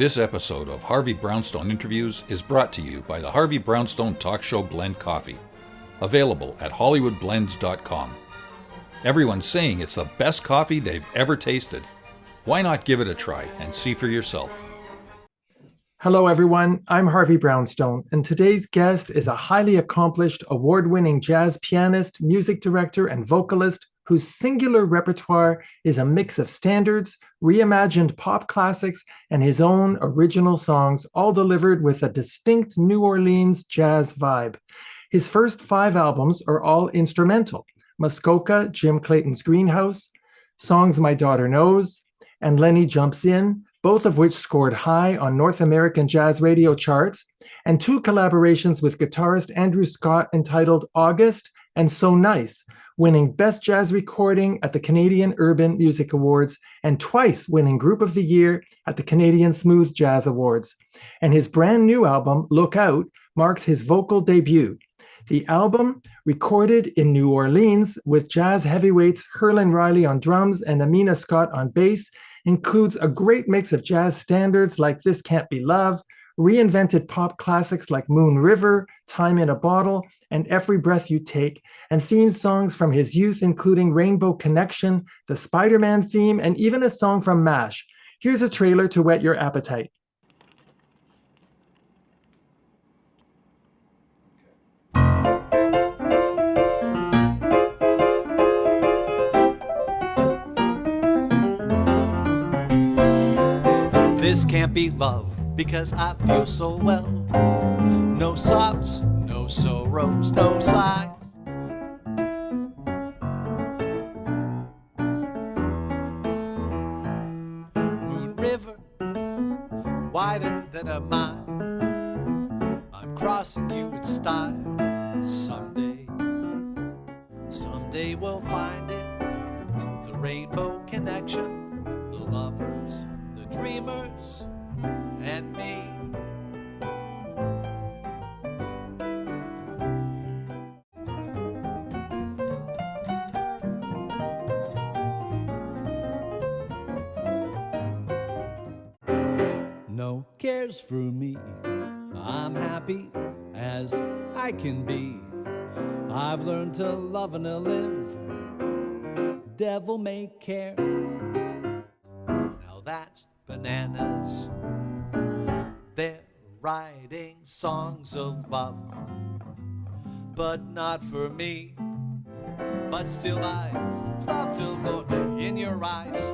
This episode of Harvey Brownstone Interviews is brought to you by the Harvey Brownstone Talk Show Blend Coffee, available at hollywoodblends.com. Everyone's saying it's the best coffee they've ever tasted. Why not give it a try and see for yourself? Hello, everyone. I'm Harvey Brownstone, and today's guest is a highly accomplished, award-winning jazz pianist, music director, and vocalist whose singular repertoire is a mix of standards, reimagined pop classics, and his own original songs, all delivered with a distinct New Orleans jazz vibe. His first 5 albums are all instrumental: Muskoka, Jim Clayton's Greenhouse, Songs My Daughter Knows, and Lenny Jumps In, both of which scored high on North American jazz radio charts, and 2 collaborations with guitarist Andrew Scott entitled August and So Nice, winning Best Jazz Recording at the Canadian Urban Music Awards and twice winning Group of the Year at the Canadian Smooth Jazz Awards. And his brand new album, Look Out, marks his vocal debut. The album, recorded in New Orleans with jazz heavyweights Herlin Riley on drums and Amina Scott on bass, includes a great mix of jazz standards like This Can't Be Love, reinvented pop classics like Moon River, Time in a Bottle, and Every Breath You Take, and theme songs from his youth including Rainbow Connection, the Spiderman theme, and even a song from MASH. Here's a trailer to whet your appetite. This can't be love because I feel so well. No sobs, no sorrows, no sighs. Moon River, wider than a mile. I'm crossing you in style. Someday we'll find it. The rainbow connection, the lovers, the dreamers, and me. No cares for me, I'm happy as I can be. I've learned to love and to live, devil may care. Now that's bananas. They're writing songs of love, but not for me. But still I love to look in your eyes.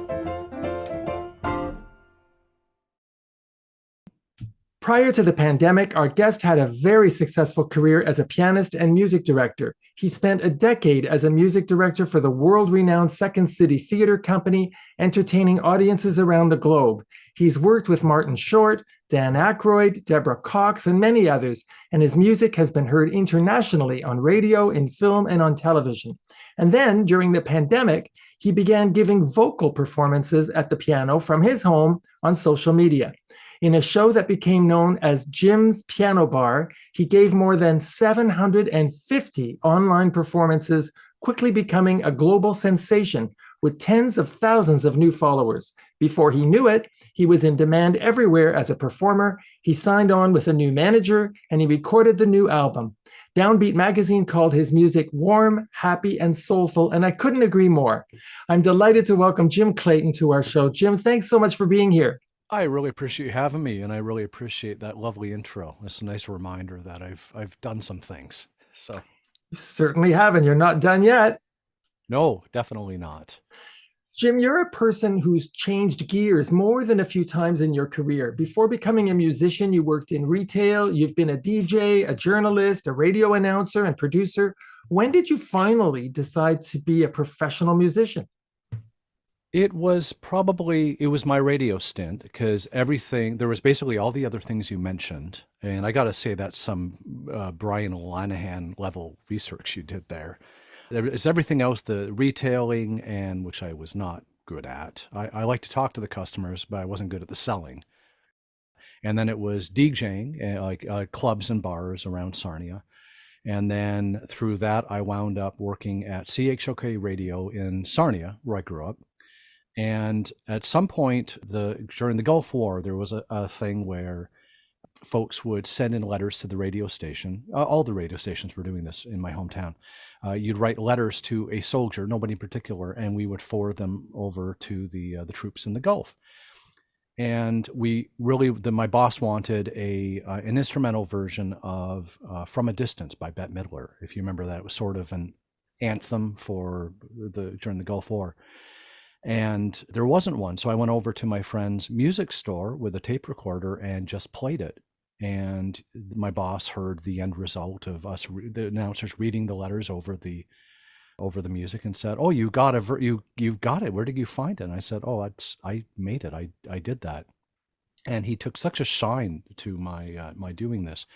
Prior to the pandemic, our guest had a very successful career as a pianist and music director. He spent a decade as a music director for the world-renowned Second City Theatre Company, entertaining audiences around the globe. He's worked with Martin Short, Dan Aykroyd, Deborah Cox, and many others, and his music has been heard internationally on radio, in film, and on television. And then, during the pandemic, he began giving vocal performances at the piano from his home on social media. In a show that became known as Jim's Piano Bar, he gave more than 750 online performances, quickly becoming a global sensation with tens of thousands of new followers. Before he knew it, he was in demand everywhere as a performer. He signed on with a new manager, and he recorded the new album. Downbeat magazine called his music warm, happy, and soulful, and I couldn't agree more. I'm delighted to welcome Jim Clayton to our show. Jim, thanks so much for being here. I really appreciate you having me, and I really appreciate that lovely intro. It's a nice reminder that I've done some things. So You certainly have, and you're not done yet. no, definitely not. Jim, you're a person who's changed gears more than a few times in your career. Before becoming a musician, you worked in retail. You've been a DJ, a journalist, a radio announcer, and producer. When did you finally decide to be a professional musician? It was my radio stint, because there was basically all the other things you mentioned. And I got to say that's some Brian Lanahan level research you did there. It's everything else, the retailing, and which I was not good at. I like to talk to the customers, but I wasn't good at the selling. And then it was DJing, like clubs and bars around Sarnia. And then through that, I wound up working at CHOK Radio in Sarnia, where I grew up. And at some point during the Gulf War, there was a thing where folks would send in letters to the radio station. All the radio stations were doing this in my hometown. You'd write letters to a soldier, nobody in particular, and we would forward them over to the troops in the Gulf. And my boss wanted an instrumental version of "From a Distance" by Bette Midler. If you remember that, it was sort of an anthem during the Gulf War. And there wasn't one. So I went over to my friend's music store with a tape recorder and just played it. And my boss heard the end result of us, the announcers, reading the letters over the music and said, "Oh, you got you've got it. Where did you find it?" And I said, "Oh, I made it. I did that." And he took such a shine to my doing this.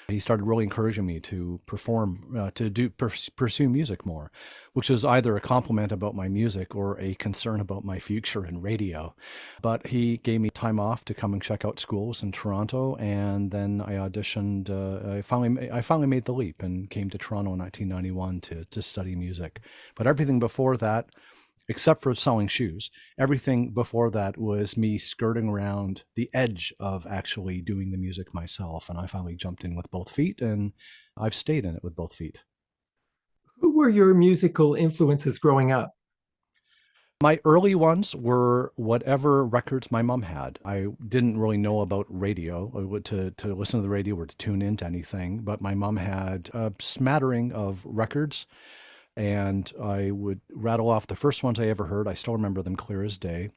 He started really encouraging me to perform, pursue music more, which was either a compliment about my music or a concern about my future in radio. But he gave me time off to come and check out schools in Toronto, and then I auditioned. I finally made the leap and came to Toronto in 1991 to study music. But everything before that, except for selling shoes, everything before that was me skirting around the edge of actually doing the music myself. And I finally jumped in with both feet, and I've stayed in it with both feet. Who were your musical influences growing up? My early ones were whatever records my mom had. I didn't really know about radio, to listen to the radio or to tune into anything, but my mom had a smattering of records. And I would rattle off the first ones I ever heard. I still remember them clear as day.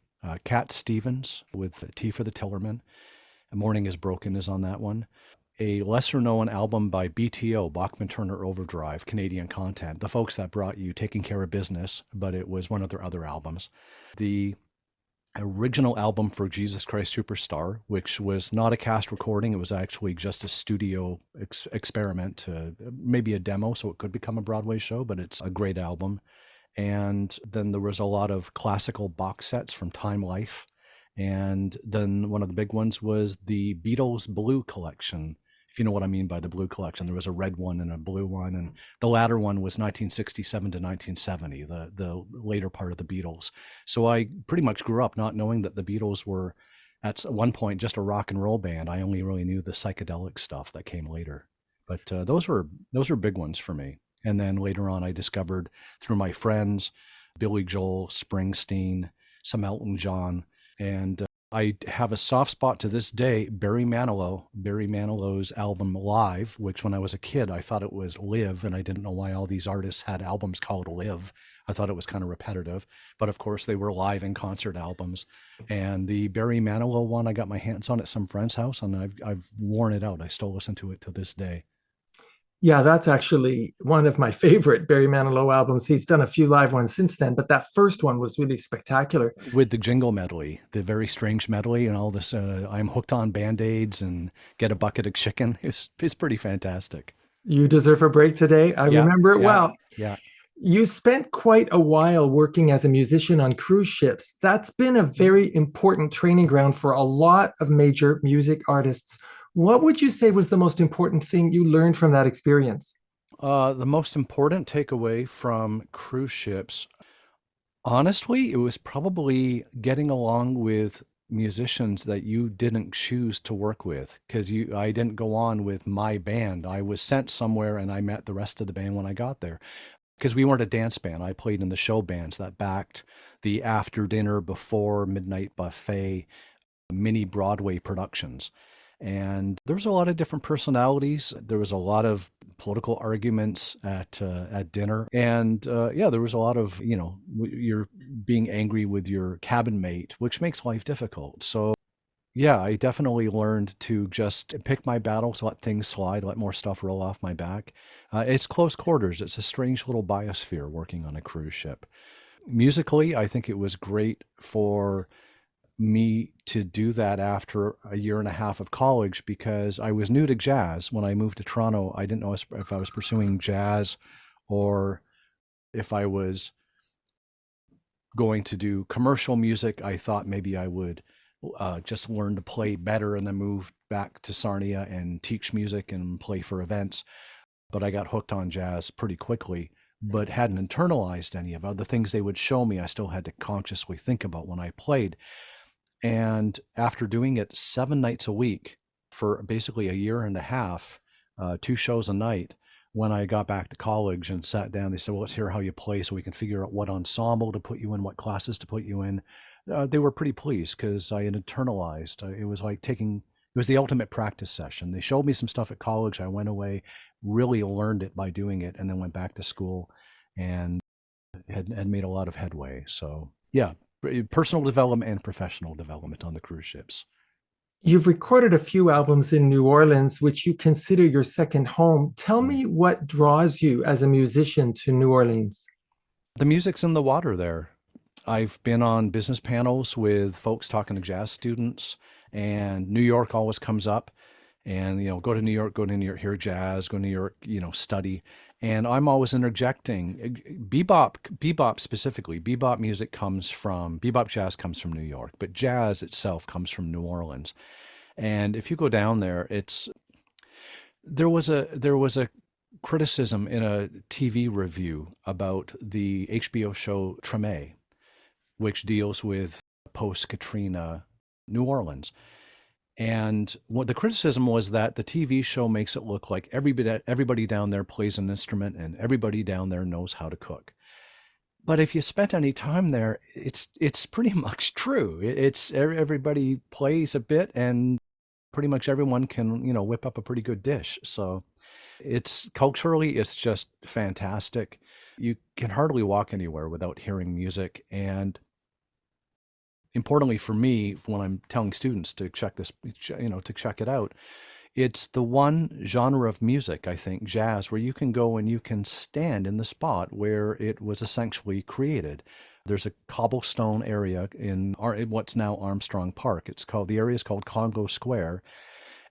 Cat Stevens with Tea for the Tillerman. Morning is Broken is on that one. A lesser known album by BTO, Bachman Turner Overdrive, Canadian content. The folks that brought you Taking Care of Business, but it was one of their other albums. The original album for Jesus Christ Superstar, which was not a cast recording. It was actually just a studio experiment, maybe a demo, so it could become a Broadway show, but it's a great album. And then there was a lot of classical box sets from Time Life. And then one of the big ones was the Beatles Blue Collection. If you know what I mean by the Blue Collection, there was a red one and a blue one, and the latter one was 1967 to 1970, the later part of the Beatles. So I pretty much grew up not knowing that the Beatles were at one point just a rock and roll band. I only really knew the psychedelic stuff that came later. But those were big ones for me. And then later on, I discovered through my friends, Billy Joel, Springsteen, some Elton John, and I have a soft spot to this day, Barry Manilow's album Live, which when I was a kid, I thought it was Live, and I didn't know why all these artists had albums called Live. I thought it was kind of repetitive, but of course they were live in concert albums. And the Barry Manilow one, I got my hands on at some friend's house, and I've worn it out. I still listen to it to this day. Yeah, that's actually one of my favorite Barry Manilow albums. He's done a few live ones since then, but that first one was really spectacular. With the jingle medley, the very strange medley and all this, I'm hooked on Band-Aids and get a bucket of chicken. It's pretty fantastic. You deserve a break today. I remember it well. Yeah. You spent quite a while working as a musician on cruise ships. That's been a very important training ground for a lot of major music artists. What would you say was the most important thing you learned from that experience? The most important takeaway from cruise ships, honestly, it was probably getting along with musicians that you didn't choose to work with, because I didn't go on with my band. I was sent somewhere and I met the rest of the band when I got there. Because we weren't a dance band. I played in the show bands that backed the after dinner, before midnight buffet, mini Broadway productions. And there was a lot of different personalities. There was a lot of political arguments at dinner. And there was a lot of, you're being angry with your cabin mate, which makes life difficult. So yeah, I definitely learned to just pick my battles, let things slide, let more stuff roll off my back. It's close quarters. It's a strange little biosphere working on a cruise ship. Musically, I think it was great for me to do that after a year and a half of college, because I was new to jazz. When I moved to Toronto, I didn't know if I was pursuing jazz or if I was going to do commercial music. I thought maybe I would just learn to play better and then move back to Sarnia and teach music and play for events. But I got hooked on jazz pretty quickly. but hadn't internalized any of it. The things they would show me, I still had to consciously think about when I played. And after doing it 7 nights a week for basically a year and a half, 2 shows a night, when I got back to college and sat down, they said, well, let's hear how you play so we can figure out what ensemble to put you in, what classes to put you in. They were pretty pleased because I had internalized. It was like it was the ultimate practice session. They showed me some stuff at college. I went away, really learned it by doing it, and then went back to school and had made a lot of headway. So yeah, personal development and professional development on the cruise ships. You've recorded a few albums in New Orleans, which you consider your second home. Tell me what draws you as a musician to New Orleans. The music's in the water there. I've been on business panels with folks talking to jazz students, and New York always comes up. And, go to New York, hear jazz, go to New York, study. And I'm always interjecting. Bebop specifically, bebop jazz comes from New York, but jazz itself comes from New Orleans. And if you go down there, there was a criticism in a TV review about the HBO show Treme, which deals with post-Katrina New Orleans. And what the criticism was that the TV show makes it look like everybody down there plays an instrument and everybody down there knows how to cook. But if you spent any time there, it's pretty much true. It's everybody plays a bit, and pretty much everyone can whip up a pretty good dish. So it's culturally, it's just fantastic. You can hardly walk anywhere without hearing music. And importantly for me, when I'm telling students to check it out, it's the one genre of music, I think, jazz, where you can go and you can stand in the spot where it was essentially created. There's a cobblestone area in what's now Armstrong Park. The area is called Congo Square,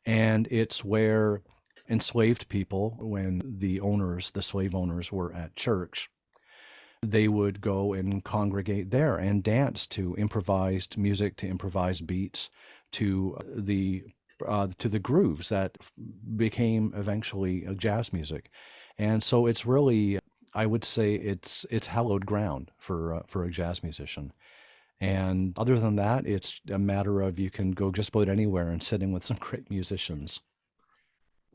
and it's where enslaved people, when the slave owners were at church, they would go and congregate there and dance to improvised music, to improvised beats, to the grooves that became eventually jazz music. And so it's really, I would say it's hallowed ground for a jazz musician. And other than that, it's a matter of you can go just about anywhere and sit in with some great musicians.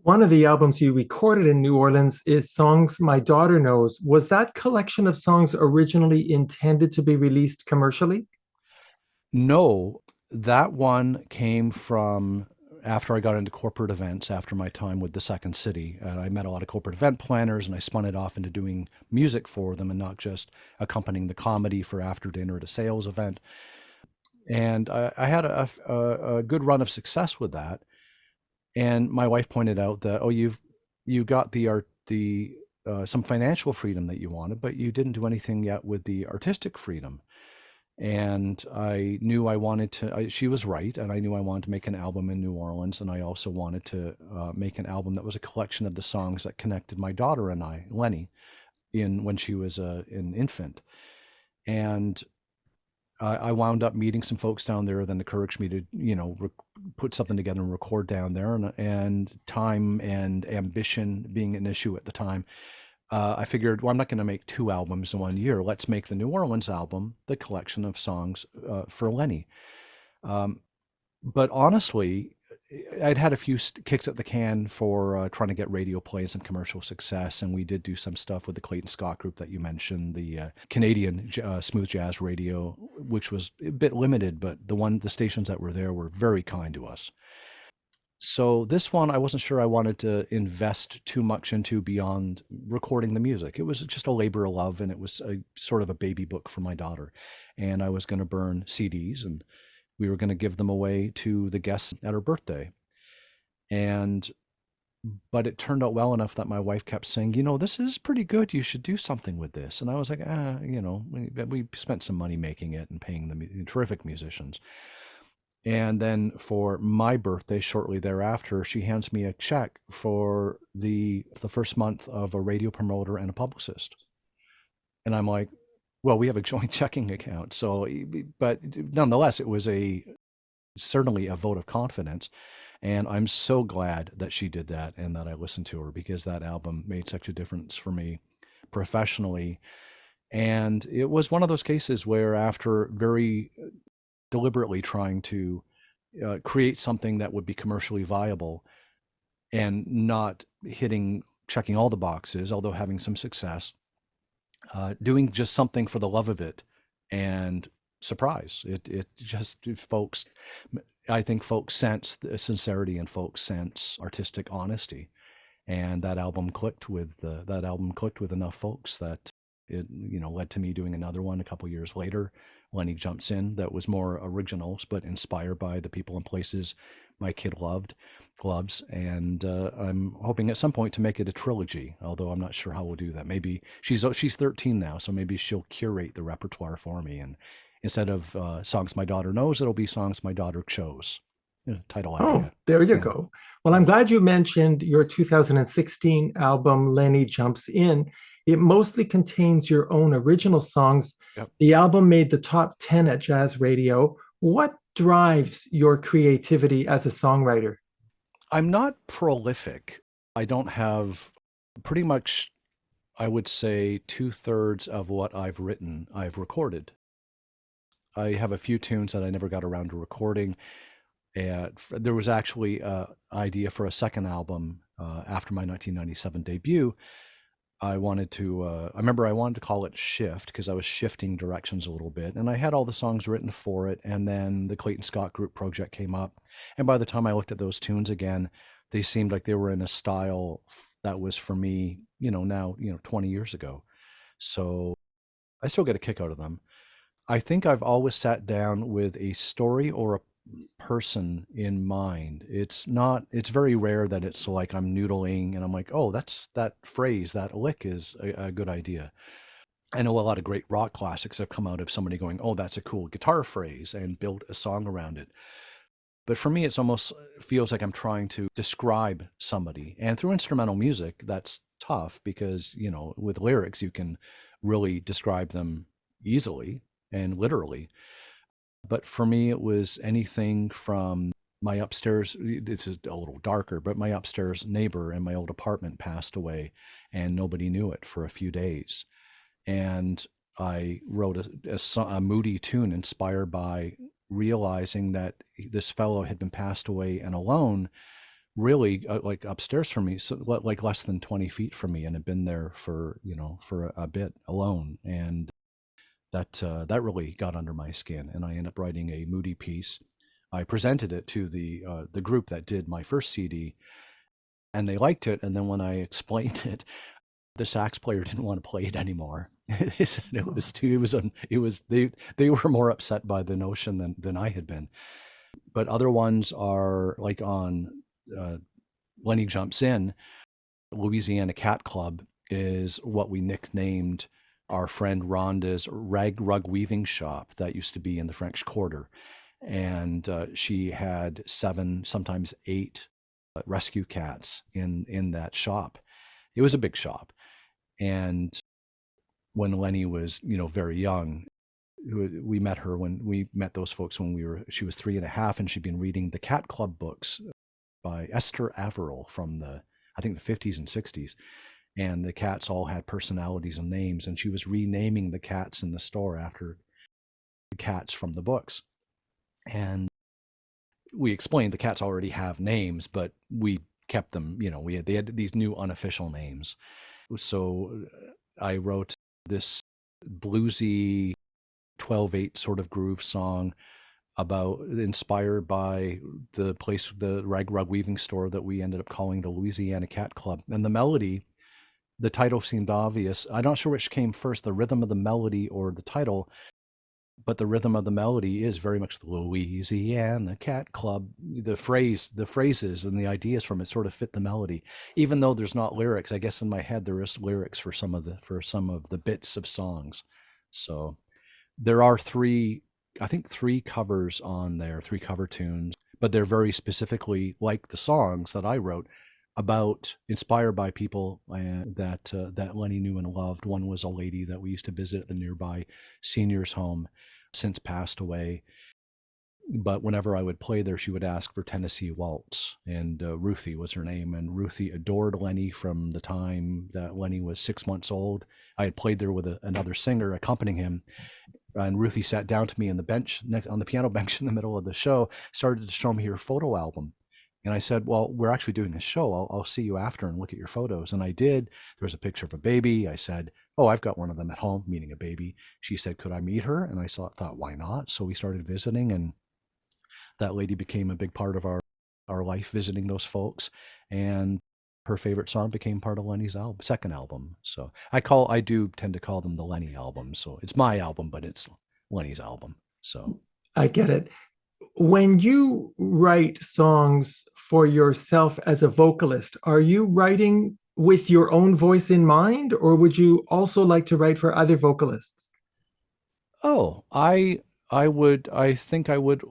One of the albums you recorded in New Orleans is Songs My Daughter Knows. Was that collection of songs originally intended to be released commercially? No, that one came from after I got into corporate events, after my time with the Second City. I met a lot of corporate event planners, and I spun it off into doing music for them and not just accompanying the comedy for after dinner at a sales event. And I had a good run of success with that. And my wife pointed out that, you got some financial freedom that you wanted, but you didn't do anything yet with the artistic freedom. And I knew I wanted to, she was right, and I knew I wanted to make an album in New Orleans, and I also wanted to make an album that was a collection of the songs that connected my daughter and I, Lenny, when she was an infant. And I wound up meeting some folks down there that encouraged me to, put something together and record down there, and time and ambition being an issue at the time. I figured, well, I'm not going to make 2 albums in 1 year. Let's make the New Orleans album, the collection of songs for Lenny. But honestly, I'd had a few kicks at the can for trying to get radio play and some commercial success, and we did do some stuff with the Clayton Scott group that you mentioned, the Canadian smooth jazz radio, which was a bit limited, but the stations that were there were very kind to us. So this one, I wasn't sure I wanted to invest too much into beyond recording the music. It was just a labor of love, and it was sort of a baby book for my daughter. And I was going to burn CDs, and we were going to give them away to the guests at her birthday. But it turned out well enough that my wife kept saying, this is pretty good. You should do something with this. And I was like, we spent some money making it and paying the terrific musicians. And then for my birthday, shortly thereafter, she hands me a check for the first month of a radio promoter and a publicist. And I'm like, well, we have a joint checking account. So, but nonetheless, it was certainly a vote of confidence. And I'm so glad that she did that and that I listened to her, because that album made such a difference for me, professionally. And it was one of those cases where, after very deliberately trying to create something that would be commercially viable and not checking all the boxes, although having some success, doing just something for the love of it, and surprise, I think folks sense the sincerity, and folks sense artistic honesty, and that album clicked with enough folks that it led to me doing another one a couple years later, Lenny Jumps In, that was more originals but inspired by the people and places my kid loves, and I'm hoping at some point to make it a trilogy, although I'm not sure how we'll do that. Maybe she's 13 now, so maybe she'll curate the repertoire for me, and instead of songs my daughter knows, it'll be songs my daughter chose. Title idea. Oh, there you go. Well, I'm glad you mentioned your 2016 album, Lenny Jumps In. It mostly contains your own original songs. Yep. The album made the top 10 at Jazz Radio. What drives your creativity as a songwriter? I'm not prolific. I don't have pretty much, I would say, 2/3 of what I've written, I've recorded. I have a few tunes that I never got around to recording. And there was actually an idea for a second album after my 1997 debut. I remember I wanted to call it Shift, because I was shifting directions a little bit, and I had all the songs written for it, and then the Clayton Scott Group project came up, and by the time I looked at those tunes again, they seemed like they were in a style that was for me, now 20 years ago. So I still get a kick out of them. I think I've always sat down with a story or a person in mind. It's very rare that it's like I'm noodling and I'm like, oh, that phrase, that lick is a good idea. I know a lot of great rock classics have come out of somebody going, oh, that's a cool guitar phrase, and build a song around it. But for me, it's almost feels like I'm trying to describe somebody. And through instrumental music, that's tough, because, with lyrics, you can really describe them easily and literally. But for me, it was anything from my upstairs, this is a little darker, but my upstairs neighbor in my old apartment passed away, and nobody knew it for a few days. And I wrote a moody tune inspired by realizing that this fellow had been passed away and alone, really like upstairs from me, so like less than 20 feet from me, and had been there for a bit alone. And that really got under my skin, and I ended up writing a moody piece. I presented it to the group that did my first CD, and they liked it. And then when I explained it, the sax player didn't want to play it anymore. They said they were more upset by the notion than I had been. But other ones are like on Lenny Jumps In, Louisiana Cat Club is what we nicknamed our friend Rhonda's rag rug weaving shop that used to be in the French Quarter. And she had 7, sometimes 8 rescue cats in that shop. It was a big shop. And when Lenny was, very young, we met those folks when she was 3.5, and she'd been reading the Cat Club books by Esther Averill from I think the 50s and 60s. And the cats all had personalities and names, and she was renaming the cats in the store after the cats from the books. And we explained the cats already have names, but we kept them, they had these new unofficial names. So I wrote this bluesy 12/8 sort of groove song inspired by the rag rug weaving store that we ended up calling the Louisiana Cat Club. And the melody, the title seemed obvious. I'm not sure which came first, the rhythm of the melody or the title, but the rhythm of the melody is very much the Louisiana Cat Club. The phrases and the ideas from it sort of fit the melody, even though there's not lyrics. I guess in my head there is lyrics for some of the bits of songs. So there are 3 covers on there, 3 cover tunes, but they're very specifically like the songs that I wrote, inspired by people that Lenny knew and loved. One was a lady that we used to visit at the nearby seniors home, since passed away. But whenever I would play there, she would ask for Tennessee Waltz, and Ruthie was her name. And Ruthie adored Lenny from the time that Lenny was 6 months old. I had played there with another singer accompanying him, and Ruthie sat down to me on the bench, on the piano bench in the middle of the show, started to show me her photo album. And I said, well, we're actually doing a show. I'll see you after and look at your photos. And I did. There was a picture of a baby. I said, oh, I've got one of them at home, meaning a baby. She said, could I meet her? And I thought, why not? So we started visiting, and that lady became a big part of our life, visiting those folks. And her favorite song became part of Lenny's second album. So I do tend to call them the Lenny albums. So it's my album, but it's Lenny's album. So I get it. When you write songs for yourself as a vocalist, are you writing with your own voice in mind, or would you also like to write for other vocalists? Oh, I think I would.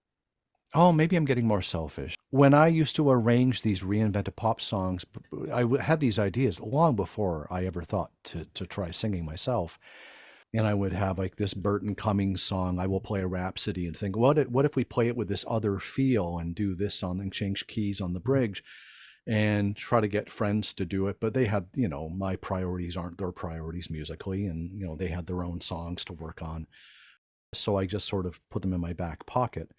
Oh, maybe I'm getting more selfish. When I used to arrange these reinvented pop songs, I had these ideas long before I ever thought to try singing myself. And I would have like this Burton Cummings song. I will play a Rhapsody and think, what if we play it with this other feel and do this song and change keys on the bridge and try to get friends to do it. But they had, my priorities aren't their priorities musically. And, they had their own songs to work on. So I just sort of put them in my back pocket.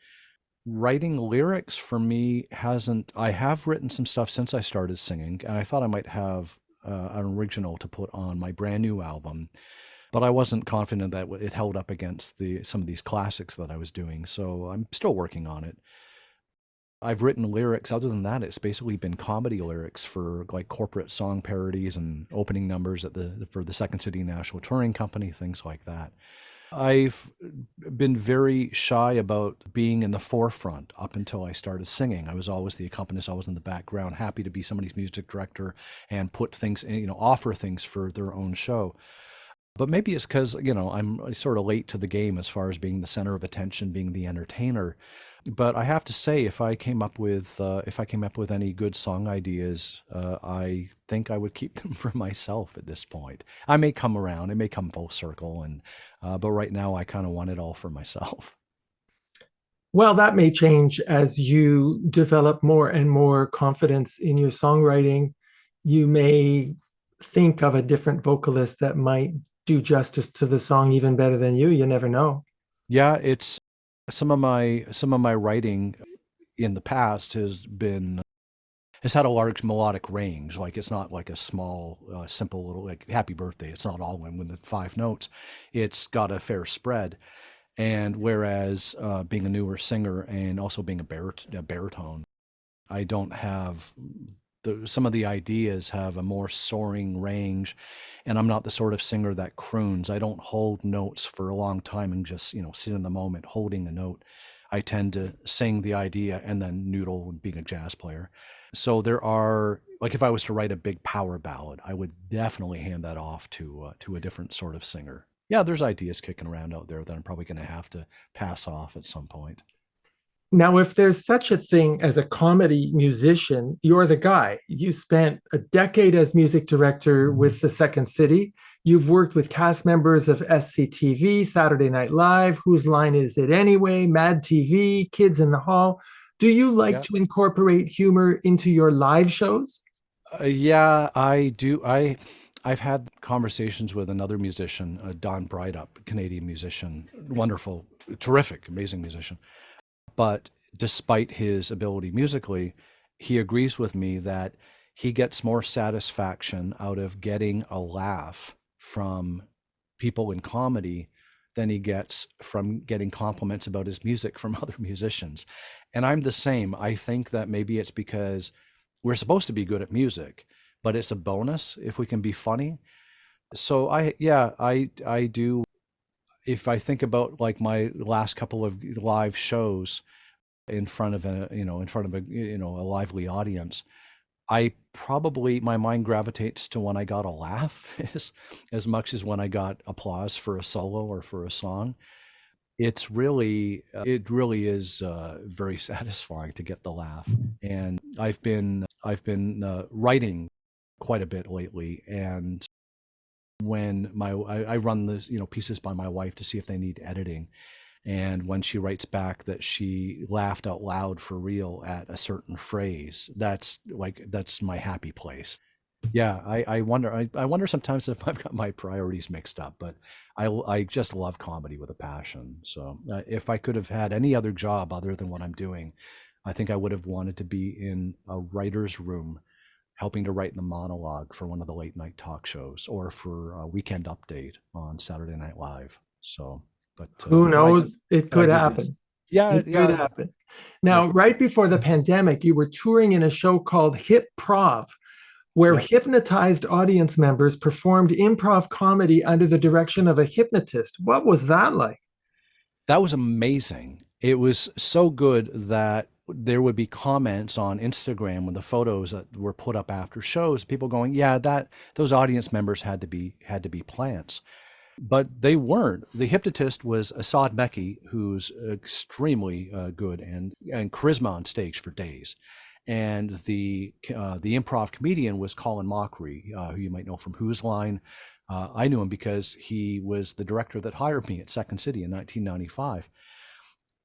Writing lyrics for me I have written some stuff since I started singing, and I thought I might have an original to put on my brand new album, but I wasn't confident that it held up against some of these classics that I was doing, so I'm still working on it. I've written lyrics. Other than that, it's basically been comedy lyrics for like corporate song parodies and opening numbers for the Second City National Touring Company, things like that. I've been very shy about being in the forefront up until I started singing. I was always the accompanist, always in the background, happy to be somebody's music director and put things, offer things for their own show. But maybe it's because, I'm sort of late to the game as far as being the center of attention, being the entertainer. But I have to say, if I came up with any good song ideas, I think I would keep them for myself at this point. I may come around, it may come full circle, but right now I kind of want it all for myself. Well, that may change as you develop more and more confidence in your songwriting. You may think of a different vocalist that might do justice to the song even better than you. You never know. Yeah, it's some of my writing in the past has had a large melodic range. Like it's not like a small, simple little like Happy Birthday. It's not all in with the 5 notes. It's got a fair spread. And whereas being a newer singer and also being a baritone, I don't have some of the ideas have a more soaring range, and I'm not the sort of singer that croons. I don't hold notes for a long time and just sit in the moment holding a note. I tend to sing the idea and then noodle being a jazz player. So there are, like, if I was to write a big power ballad, I would definitely hand that off to a different sort of singer. Yeah, there's ideas kicking around out there that I'm probably going to have to pass off at some point. Now, if there's such a thing as a comedy musician, you're the guy. You spent a decade as music director with the Second City. You've worked with cast members of SCTV, Saturday Night Live, Whose Line Is It Anyway, Mad TV, Kids in the Hall. Do you like to incorporate humor into your live shows? Yeah, I do. I've had conversations with another musician, Don Brydup, Canadian musician, wonderful, terrific, amazing musician. But despite his ability musically, he agrees with me that he gets more satisfaction out of getting a laugh from people in comedy than he gets from getting compliments about his music from other musicians. And I'm the same. I think that maybe it's because we're supposed to be good at music, but it's a bonus if we can be funny. So I do. If I think about like my last couple of live shows in front of a lively audience, I probably, my mind gravitates to when I got a laugh as much as when I got applause for a solo or for a song. It really is very satisfying to get the laugh. And I've been writing quite a bit lately, and when I run the pieces by my wife to see if they need editing, And when she writes back that she laughed out loud for real at a certain phrase, that's my happy place. Yeah, I wonder. I wonder sometimes if I've got my priorities mixed up, but I just love comedy with a passion. So if I could have had any other job other than what I'm doing, I think I would have wanted to be in a writer's room, helping to write the monologue for one of the late night talk shows, or for a Weekend Update on Saturday Night Live. So, but Who knows? It could happen. Yeah, it could happen. Now, right before the pandemic, you were touring in a show called Hip Prov, where hypnotized audience members performed improv comedy under the direction of a hypnotist. What was that like? That was amazing. It was so good that there would be comments on Instagram when the photos that were put up after shows, people going, yeah, those audience members had to be plants. But they weren't. The hypnotist was Assad Mekki, who's extremely good and charisma on stage for days. And the improv comedian was Colin Mockery, who you might know from Who's Line. I knew him because he was the director that hired me at Second City in 1995.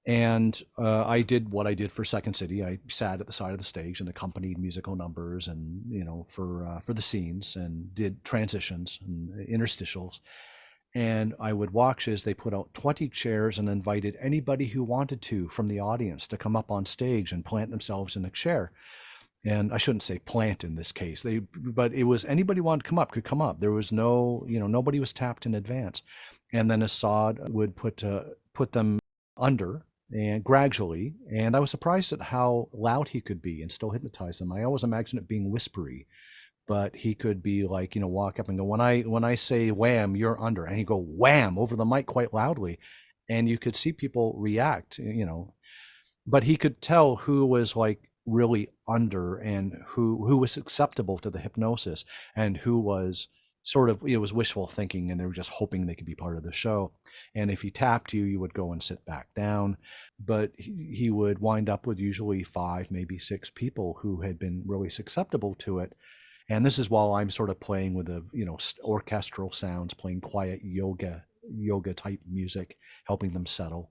And I did what I did for Second City. I sat at the side of the stage and accompanied musical numbers, and for the scenes, and did transitions and interstitials. And I would watch as they put out 20 chairs and invited anybody who wanted to from the audience to come up on stage and plant themselves in a chair. And I shouldn't say plant in this case, but it was anybody who wanted to come up could come up. There was no, nobody was tapped in advance. And then Assad would put them under and gradually. And I was surprised at how loud he could be and still hypnotize them. I always imagined it being whispery. But he could be like, walk up and go, when I say wham, you're under. And he'd go wham over the mic quite loudly. And you could see people react, But he could tell who was like really under and who was acceptable to the hypnosis and who was sort of, it was wishful thinking and they were just hoping they could be part of the show. And if he tapped you, you would go and sit back down. But he would wind up with usually 5, maybe 6 people who had been really susceptible to it. And this is while I'm sort of playing with the, orchestral sounds, playing quiet yoga type music, helping them settle.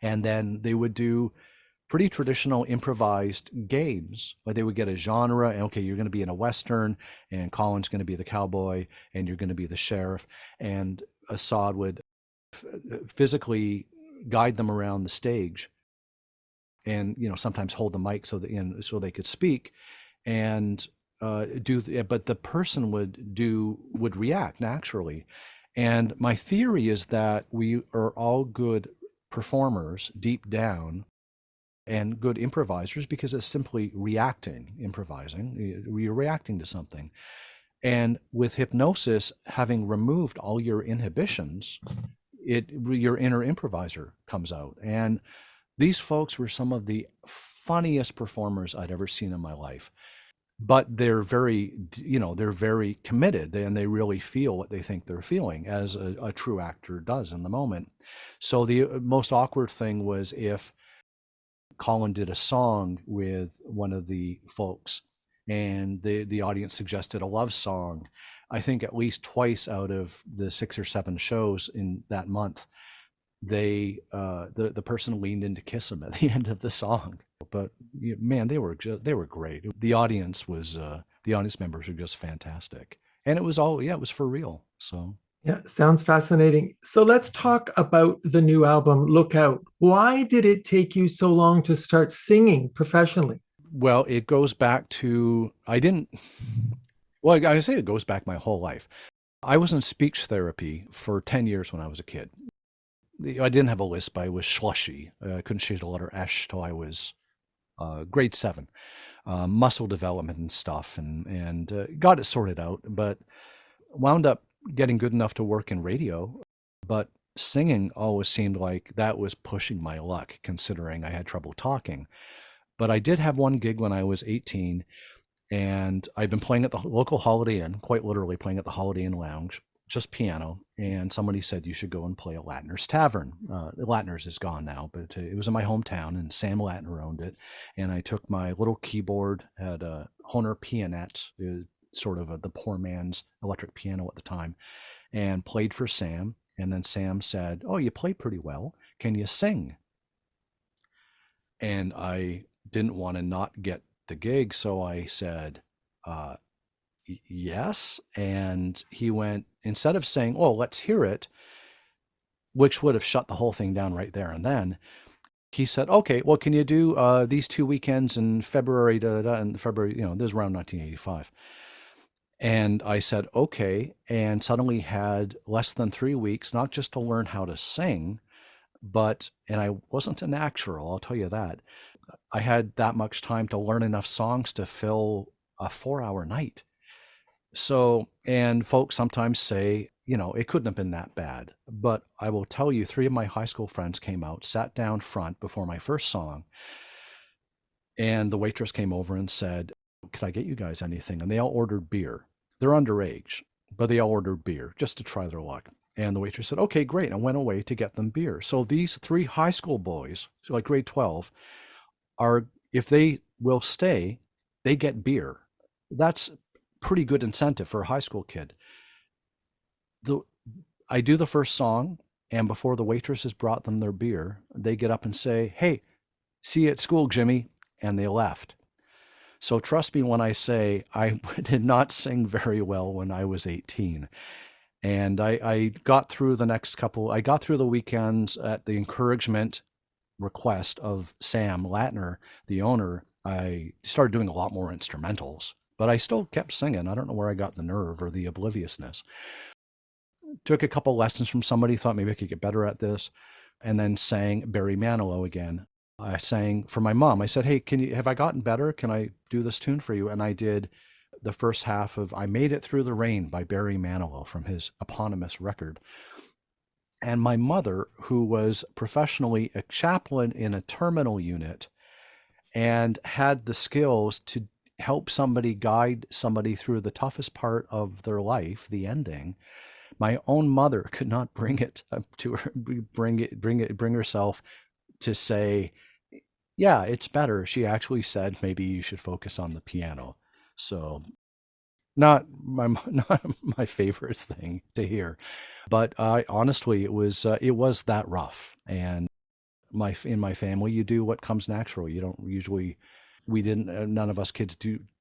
And then they would do pretty traditional improvised games. Like they would get a genre, and okay, you're going to be in a Western, and Colin's going to be the cowboy, and you're going to be the sheriff. And Assad would physically guide them around the stage, and sometimes hold the mic so they could speak, and but the person would react naturally. And my theory is that we are all good performers deep down and good improvisers because it's simply improvising. You're reacting to something. And with hypnosis, having removed all your inhibitions, your inner improviser comes out. And these folks were some of the funniest performers I'd ever seen in my life. But they're very, they're very committed, and they really feel what they think they're feeling, as a true actor does in the moment. So the most awkward thing was if Colin did a song with one of the folks, and the audience suggested a love song. I think at least twice out of the 6 or 7 shows in that month, the person leaned in to kiss him at the end of the song. But man, they were great. The audience members were just fantastic, and it was it was for real. So yeah, sounds fascinating. So let's talk about the new album, Look Out. Why did it take you so long to start singing professionally? Well, it goes back to I say it goes back my whole life. I was in speech therapy for 10 years when I was a kid. I didn't have a lisp. I was slushy. I couldn't change the letter esh till I was grade 7. Muscle development and stuff, and got it sorted out, but wound up getting good enough to work in radio. But singing always seemed like that was pushing my luck, considering I had trouble talking. But I did have one gig when I was 18, and I'd been playing at the local Holiday Inn, quite literally playing at the Holiday Inn Lounge, just piano, and somebody said you should go and play at Latner's Tavern. Latner's is gone now, but it was in my hometown, and Sam Latner owned it. And I took my little keyboard, had a Hohner pianette, sort of the poor man's electric piano at the time, and played for Sam. And then Sam said, "Oh, you play pretty well. can you sing? And I didn't want to not get the gig, so I said, yes. And he went, instead of saying, oh, let's hear it, which would have shut the whole thing down right there and then, he said, okay, well, can you do these 2 weekends in February, in February, this is around 1985. And I said, okay, and suddenly had less than 3 weeks, not just to learn how to sing, and I wasn't a natural, I'll tell you that. I had that much time to learn enough songs to fill a 4-hour night. So, and folks sometimes say, it couldn't have been that bad. But I will tell you, 3 of my high school friends came out, sat down front before my first song, and the waitress came over and said, could I get you guys anything? And they all ordered beer. They're underage, but they all ordered beer just to try their luck. And the waitress said, okay, great, and went away to get them beer. So these 3 high school boys, like grade 12, if they will stay, they get beer. That's pretty good incentive for a high school kid. I do the first song, and before the waitresses brought them their beer, they get up and say, hey, see you at school, Jimmy, and they left. So trust me when I say I did not sing very well when I was 18. And I got through I got through the weekends at the encouragement request of Sam Latner, the owner. I started doing a lot more instrumentals, but I still kept singing. I don't know where I got the nerve or the obliviousness. Took a couple lessons from somebody, thought maybe I could get better at this, and then sang Barry Manilow again. I sang for my mom. I said, hey, have I gotten better? Can I do this tune for you? And I did the first half of I Made It Through the Rain by Barry Manilow from his eponymous record. And my mother, who was professionally a chaplain in a terminal unit and had the skills to help guide somebody through the toughest part of their life, the ending, my own mother could not bring it to her, bring herself to say, yeah, it's better. She actually said, maybe you should focus on the piano. So not my favorite thing to hear, but honestly, it was that rough. And in my family, you do what comes natural. You don't usually, none of us kids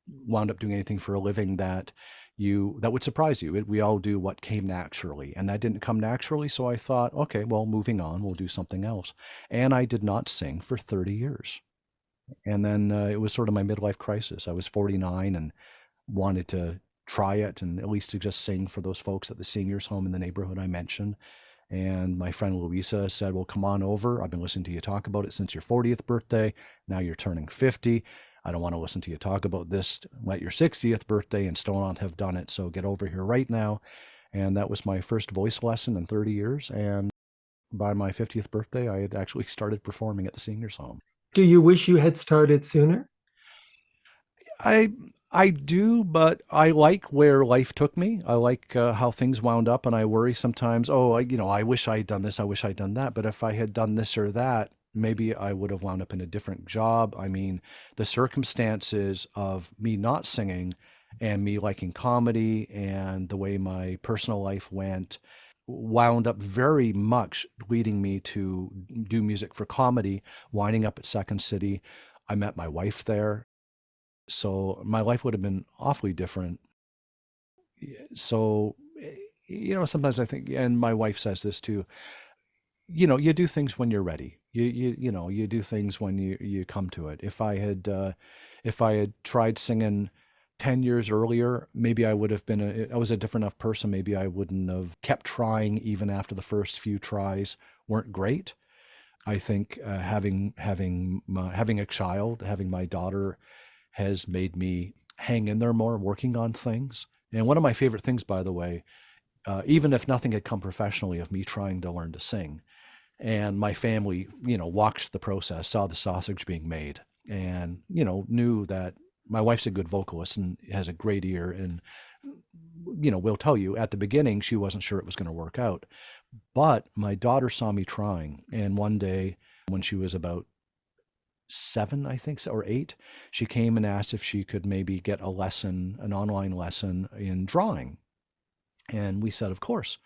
wound up doing anything for a living that would surprise you. We all do what came naturally, and that didn't come naturally. So I thought, okay, well, moving on, we'll do something else. And I did not sing for 30 years. And then it was sort of my midlife crisis. I was 49 and wanted to try it, and at least to just sing for those folks at the seniors home in the neighborhood I mentioned. And my friend Louisa said, well, come on over. I've been listening to you talk about it since your 40th birthday. Now you're turning 50. I don't want to listen to you talk about this at your 60th birthday and still not have done it. So get over here right now. And that was my first voice lesson in 30 years. And by my 50th birthday, I had actually started performing at the seniors home. Do you wish you had started sooner? I do, but I like where life took me. I like how things wound up, and I worry sometimes, I wish I had done this, I wish I'd done that. But if I had done this or that, maybe I would have wound up in a different job. I mean, the circumstances of me not singing and me liking comedy and the way my personal life went wound up very much leading me to do music for comedy, winding up at Second City. I met my wife there. So my life would have been awfully different. So, sometimes I think, and my wife says this too, you do things when you're ready. You do things when you come to it. If I had tried singing 10 years earlier, maybe I would have I was a different enough person. Maybe I wouldn't have kept trying even after the first few tries weren't great. I think having a child, having my daughter, has made me hang in there more, working on things. And one of my favorite things, by the way, even if nothing had come professionally of me trying to learn to sing, and my family, watched the process, saw the sausage being made, and, knew that my wife's a good vocalist and has a great ear. And, will tell you at the beginning, she wasn't sure it was going to work out. But my daughter saw me trying. And one day when she was about 7, I think, or 8, she came and asked if she could maybe get an online lesson in drawing. And we said, of course.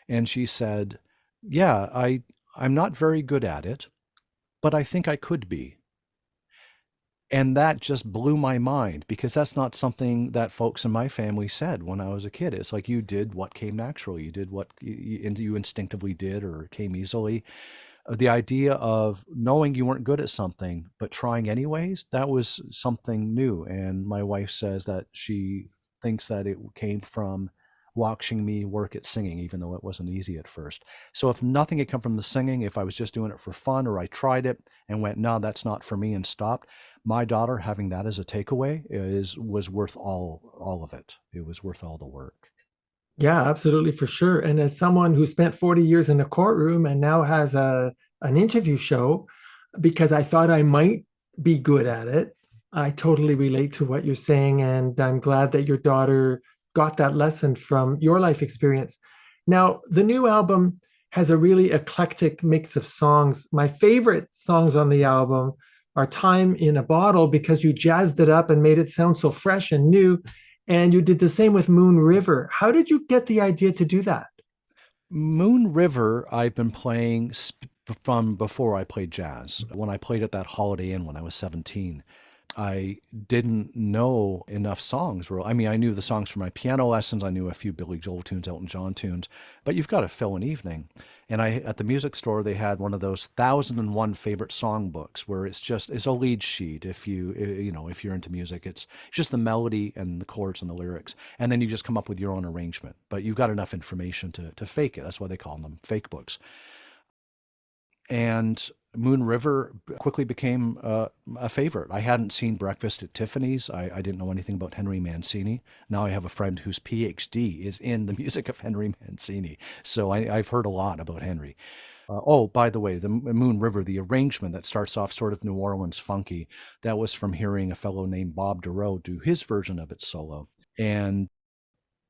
And she said, yeah, I'm not very good at it, but I think I could be. And that just blew my mind because that's not something that folks in my family said when I was a kid. It's like you did what came naturally. You did what you instinctively did or came easily. The idea of knowing you weren't good at something, but trying anyways, that was something new. And my wife says that she thinks that it came from watching me work at singing, even though it wasn't easy at first. So if nothing had come from the singing, if I was just doing it for fun or I tried it and went, no, that's not for me and stopped, my daughter having that as a takeaway was worth all of it. It was worth all the work. Yeah, absolutely, for sure. And as someone who spent 40 years in a courtroom and now has an interview show, because I thought I might be good at it, I totally relate to what you're saying. And I'm glad that your daughter got that lesson from your life experience. Now, the new album has a really eclectic mix of songs. My favorite songs on the album are Time in a Bottle, because you jazzed it up and made it sound so fresh and new. And you did the same with Moon River. How did you get the idea to do that? Moon River, I've been playing from before I played jazz. When I played at that Holiday Inn when I was 17, I didn't know enough songs. I mean, I knew the songs from my piano lessons. I knew a few Billy Joel tunes, Elton John tunes, but you've got to fill an evening. And at the music store, they had one of those 1001 favorite song books where it's a lead sheet. If if you're into music, it's just the melody and the chords and the lyrics. And then you just come up with your own arrangement, but you've got enough information to fake it. That's why they call them fake books. And Moon River quickly became a favorite. I hadn't seen Breakfast at Tiffany's. I didn't know anything about Henry Mancini. Now I have a friend whose PhD is in the music of Henry Mancini. So I've heard a lot about Henry. Oh, by the way, the Moon River, the arrangement that starts off sort of New Orleans funky, that was from hearing a fellow named Bob Dorough do his version of it solo. And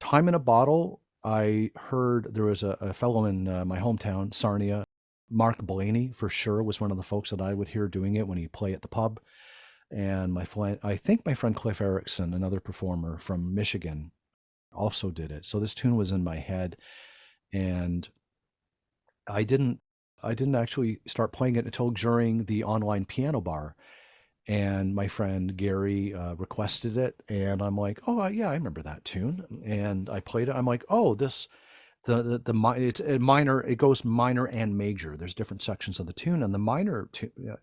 Time in a Bottle, I heard there was a fellow in my hometown, Sarnia, Mark Blaney, for sure, was one of the folks that I would hear doing it when he'd play at the pub. And I think my friend Cliff Erickson, another performer from Michigan, also did it. So this tune was in my head, and I didn't actually start playing it until during the online piano bar. And my friend Gary requested it, and I'm like, oh yeah, I remember that tune. And I played it. I'm like, oh, it's a minor. It goes minor and major. There's different sections of the tune, and the minor.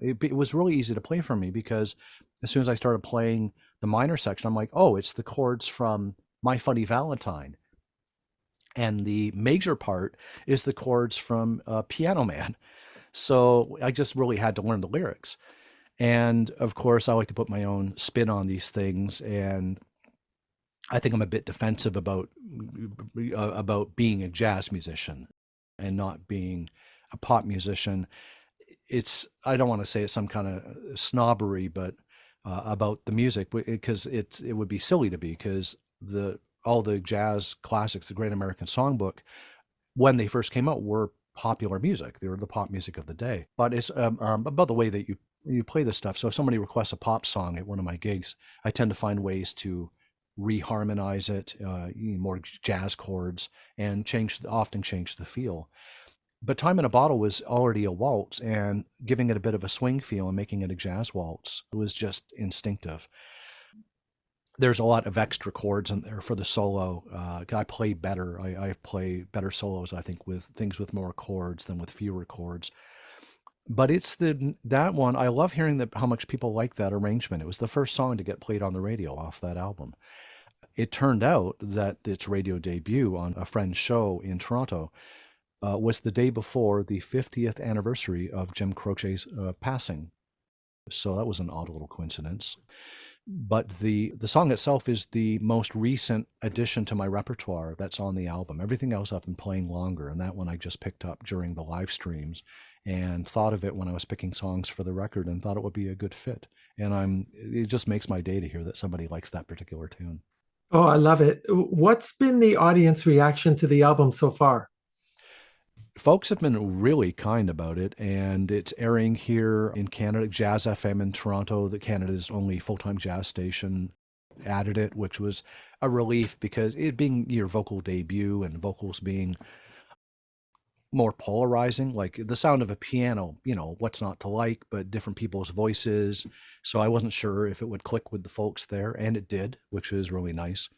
It was really easy to play for me because as soon as I started playing the minor section, I'm like, oh, it's the chords from My Funny Valentine, and the major part is the chords from Piano Man. So I just really had to learn the lyrics, and of course, I like to put my own spin on these things, and I think I'm a bit defensive about being a jazz musician and not being a pop musician. I don't want to say it's some kind of snobbery, but about the music, because it would be silly to be, because all the jazz classics, the Great American Songbook, when they first came out, were popular music. They were the pop music of the day. But it's about the way that you play this stuff. So if somebody requests a pop song at one of my gigs, I tend to find ways to reharmonize it, more jazz chords, and often change the feel. But Time in a Bottle was already a waltz, and giving it a bit of a swing feel and making it a jazz waltz was just instinctive. There's a lot of extra chords in there for the solo. I play better. I play better solos, I think, with things with more chords than with fewer chords. But it's that one. I love hearing how much people like that arrangement. It was the first song to get played on the radio off that album. It turned out that its radio debut on a friend's show in Toronto was the day before the 50th anniversary of Jim Croce's passing. So that was an odd little coincidence. But the song itself is the most recent addition to my repertoire that's on the album. Everything else I've been playing longer, and that one I just picked up during the live streams and thought of it when I was picking songs for the record and thought it would be a good fit. And it just makes my day to hear that somebody likes that particular tune. Oh, I love it. What's been the audience reaction to the album so far? Folks have been really kind about it, and it's airing here in Canada. Jazz FM in Toronto, Canada's only full-time jazz station, added it, which was a relief because it being your vocal debut and vocals being more polarizing, like the sound of a piano, what's not to like, but different people's voices. So I wasn't sure if it would click with the folks there, and it did, which was really nice.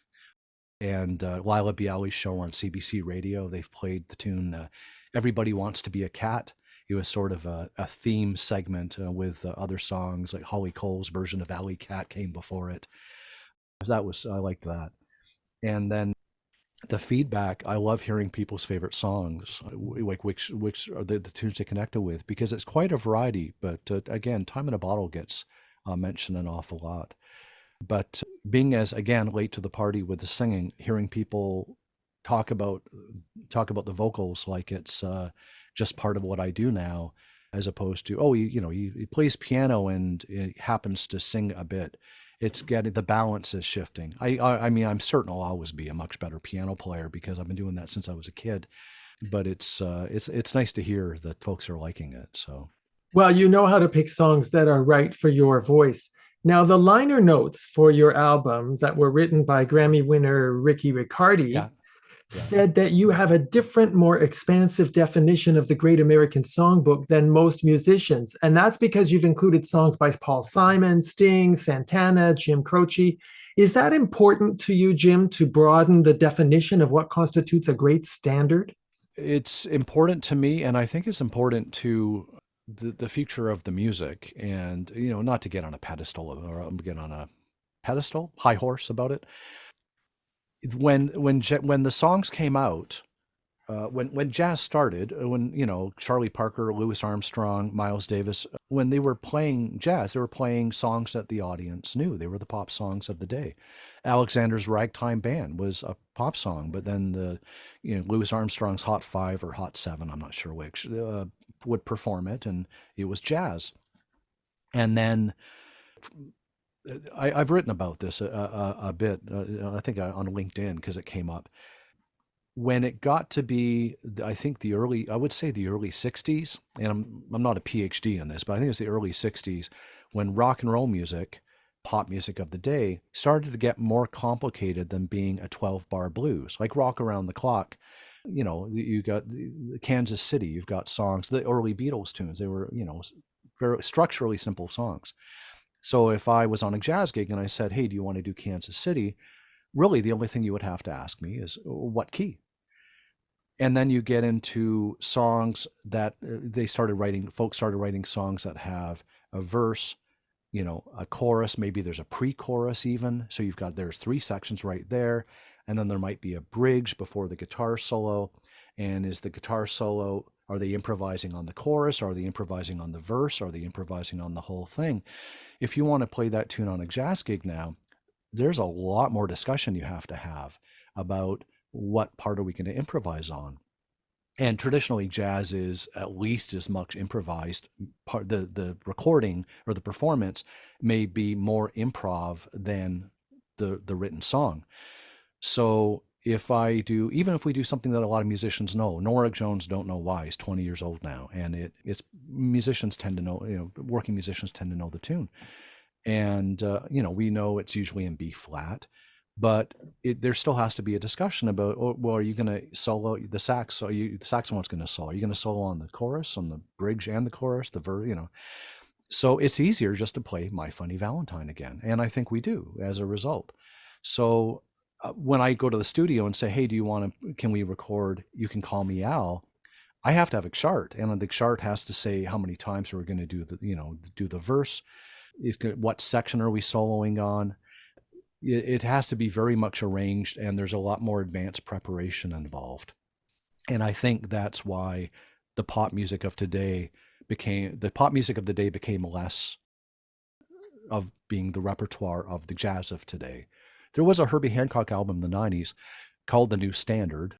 And Lila Bialy's show on CBC Radio, they've played the tune Everybody Wants to Be a Cat. It was sort of a theme segment with other songs, like Holly Cole's version of Alley Cat came before it. I liked that. And then the feedback, I love hearing people's favorite songs, like which are the tunes they connected with, because it's quite a variety. But again, Time in a Bottle gets mentioned an awful lot. But being as, again, late to the party with the singing, hearing people talk about the vocals like it's just part of what I do now, as opposed to, he plays piano and it happens to sing a bit. It's getting, the balance is shifting. I mean, I'm certain I'll always be a much better piano player because I've been doing that since I was a kid. But it's nice to hear that folks are liking it. So, well, you know how to pick songs that are right for your voice. Now, the liner notes for your album that were written by Grammy winner Ricky Riccardi said that you have a different, more expansive definition of the Great American Songbook than most musicians. And that's because you've included songs by Paul Simon, Sting, Santana, Jim Croce. Is that important to you, Jim, to broaden the definition of what constitutes a great standard? It's important to me, and I think it's important to the future of the music. And, not to get on a pedestal or get on a high horse about it. When the songs came out, when jazz started, when Charlie Parker, Louis Armstrong, Miles Davis, when they were playing jazz, they were playing songs that the audience knew. They were the pop songs of the day. Alexander's Ragtime Band was a pop song, but then Louis Armstrong's Hot 5 or Hot 7, I'm not sure which, would perform it, and it was jazz. And then I've written about this a bit, I think on LinkedIn, because it came up. When it got to be, I think I would say the early 60s, and I'm not a PhD in this, but I think it's the early 60s, when rock and roll music, pop music of the day, started to get more complicated than being a 12-bar blues, like Rock Around the Clock. You got Kansas City, you've got songs, the early Beatles tunes, they were, very structurally simple songs. So if I was on a jazz gig and I said, hey, do you want to do Kansas City? Really, the only thing you would have to ask me is what key? And then you get into songs that folks started writing songs that have a verse, a chorus, maybe there's a pre-chorus even. So there's 3 sections right there. And then there might be a bridge before the guitar solo. And is the guitar solo, are they improvising on the chorus? Are they improvising on the verse? Are they improvising on the whole thing? If you want to play that tune on a jazz gig now, there's a lot more discussion you have to have about what part are we going to improvise on. And traditionally, jazz is at least as much improvised. The recording or the performance may be more improv than the written song. So even if we do something that a lot of musicians know, Nora Jones Don't Know Why is 20 years old now, and musicians tend to know, working musicians tend to know the tune. And, we know it's usually in B flat, but there still has to be a discussion about, are you going to solo the sax? The saxophone's going to solo. Are you going to solo on the chorus, on the bridge and the chorus, the verse, So it's easier just to play My Funny Valentine again. And I think we do as a result. So when I go to the studio and say, hey, can we record You Can Call Me Al? I have to have a chart, and the chart has to say how many times we're going to do the verse. What section are we soloing on? It has to be very much arranged, and there's a lot more advanced preparation involved. And I think that's why the pop music of the day became less of being the repertoire of the jazz of today. There was a Herbie Hancock album in the 90s called The New Standard,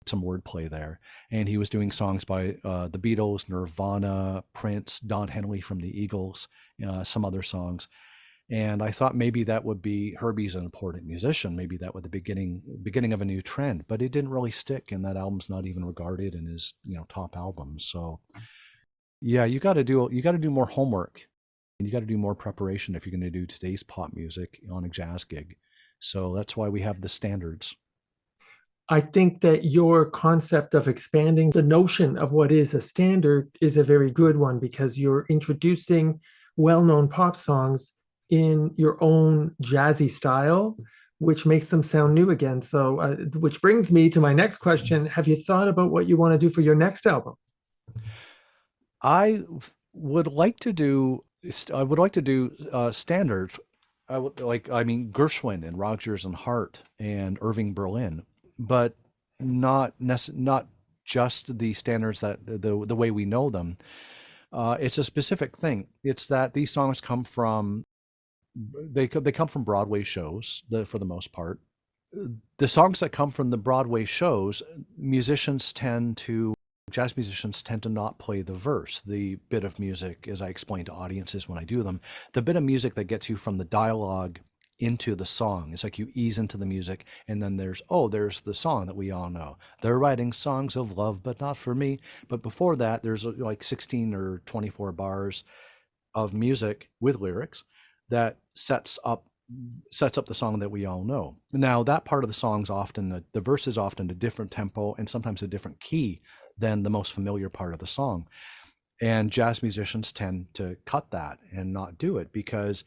some wordplay there, and he was doing songs by the Beatles, Nirvana, Prince, Don Henley from the Eagles, some other songs. And I thought maybe that would be, Herbie's an important musician, maybe that was the beginning of a new trend, but it didn't really stick, and that album's not even regarded in his top albums. So yeah, you got to do more homework, and you got to do more preparation if you're going to do today's pop music on a jazz gig. So that's why we have the standards. I think that your concept of expanding the notion of what is a standard is a very good one, because you're introducing well-known pop songs in your own jazzy style, which makes them sound new again. So, which brings me to my next question. Have you thought about what you want to do for your next album? I would like to do standards. I mean, Gershwin and Rodgers and Hart and Irving Berlin, but not just the standards that the way we know them. It's a specific thing. It's that these songs come from they come from Broadway shows, for the most part. The songs that come from the Broadway shows, jazz musicians tend to not play the verse, the bit of music, as I explain to audiences when I do them, the bit of music that gets you from the dialogue into the song. It's like you ease into the music, and then there's the song that we all know. They're writing songs of love, but not for me. But before that, there's like 16 or 24 bars of music with lyrics that sets up the song that we all know. Now, that part of the song's often, the verse is often a different tempo and sometimes a different key than the most familiar part of the song. And jazz musicians tend to cut that and not do it, because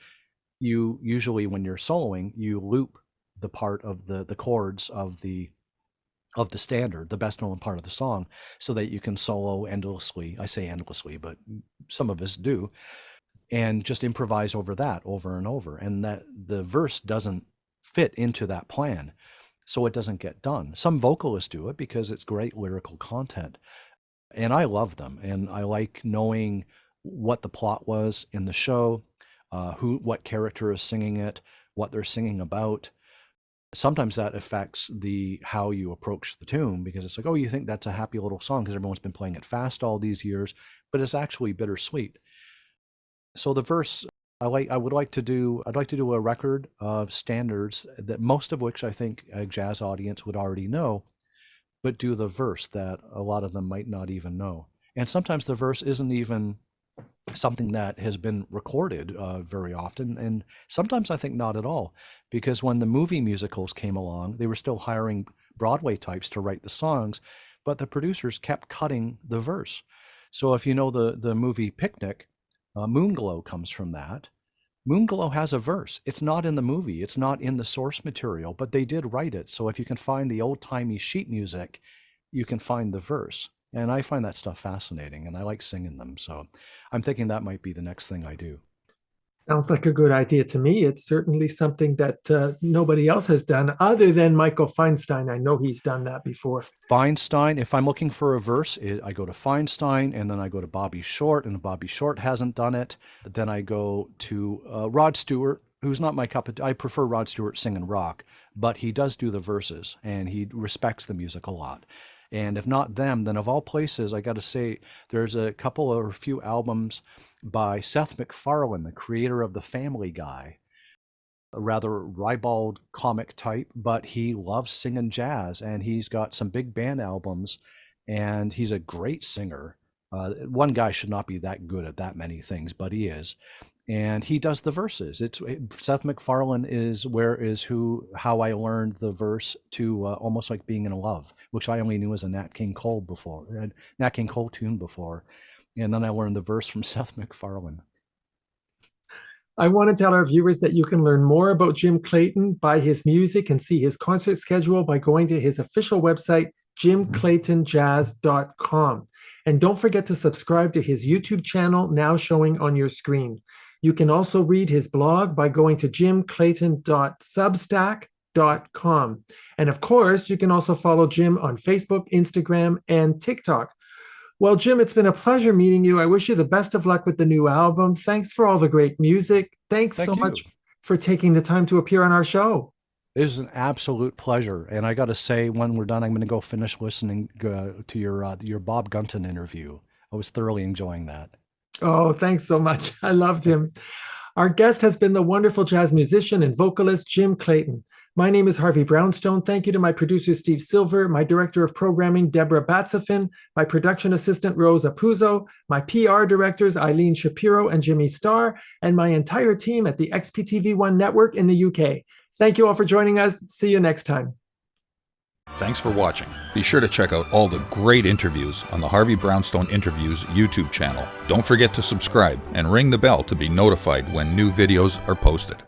you usually, when you're soloing, you loop the part of the chords of the standard, the best known part of the song, so that you can solo endlessly. I say endlessly, but some of us do, and just improvise over that over and over. And that the verse doesn't fit into that plan, so it doesn't get done. Some vocalists do it because it's great lyrical content, and I love them. And I like knowing what the plot was in the show, what character is singing it, what they're singing about. Sometimes that affects how you approach the tune, because it's like, oh, you think that's a happy little song because everyone's been playing it fast all these years, but it's actually bittersweet. So the verse, I'd like to do a record of standards, that most of which I think a jazz audience would already know, but do the verse that a lot of them might not even know. And sometimes the verse isn't even something that has been recorded very often, and sometimes I think not at all, because when the movie musicals came along, they were still hiring Broadway types to write the songs, but the producers kept cutting the verse. So if you know the movie Picnic, Moonglow comes from that. Moonglow has a verse. It's not in the movie. It's not in the source material, but they did write it. So if you can find the old-timey sheet music, you can find the verse. And I find that stuff fascinating, and I like singing them. So I'm thinking that might be the next thing I do. Sounds like a good idea to me. It's certainly something that nobody else has done other than Michael Feinstein. I know he's done that before. Feinstein, if I'm looking for a verse, I go to Feinstein, and then I go to Bobby Short, and Bobby Short hasn't done it. Then I go to Rod Stewart, who's not my cup of tea. I prefer Rod Stewart singing rock, but he does do the verses, and he respects the music a lot. And if not them, then of all places, I got to say, there's a few albums by Seth MacFarlane, the creator of The Family Guy, a rather ribald comic type, but he loves singing jazz, and he's got some big band albums, and he's a great singer. One guy should not be that good at that many things, but he is. And he does the verses. Seth MacFarlane is how I learned the verse to Almost Like Being in Love, which I only knew as a Nat King Cole tune before. And then I learned the verse from Seth MacFarlane. I want to tell our viewers that you can learn more about Jim Clayton, buy his music, and see his concert schedule by going to his official website, jimclaytonjazz.com. And don't forget to subscribe to his YouTube channel, now showing on your screen. You can also read his blog by going to jimclayton.substack.com. And of course, you can also follow Jim on Facebook, Instagram, and TikTok. Well, Jim, it's been a pleasure meeting you. I wish you the best of luck with the new album. Thanks for all the great music. Thank you so much for taking the time to appear on our show. It was an absolute pleasure. And I got to say, when we're done, I'm going to go finish listening to your Bob Gunton interview. I was thoroughly enjoying that. Oh, thanks so much. I loved him. Our guest has been the wonderful jazz musician and vocalist, Jim Clayton. My name is Harvey Brownstone. Thank you to my producer, Steve Silver, my director of programming, Deborah Batsafin, my production assistant, Rosa Puzo, my PR directors, Eileen Shapiro and Jimmy Starr, and my entire team at the XPTV1 network in the UK. Thank you all for joining us. See you next time. Thanks for watching. Be sure to check out all the great interviews on the Harvey Brownstone Interviews YouTube channel. Don't forget to subscribe and ring the bell to be notified when new videos are posted.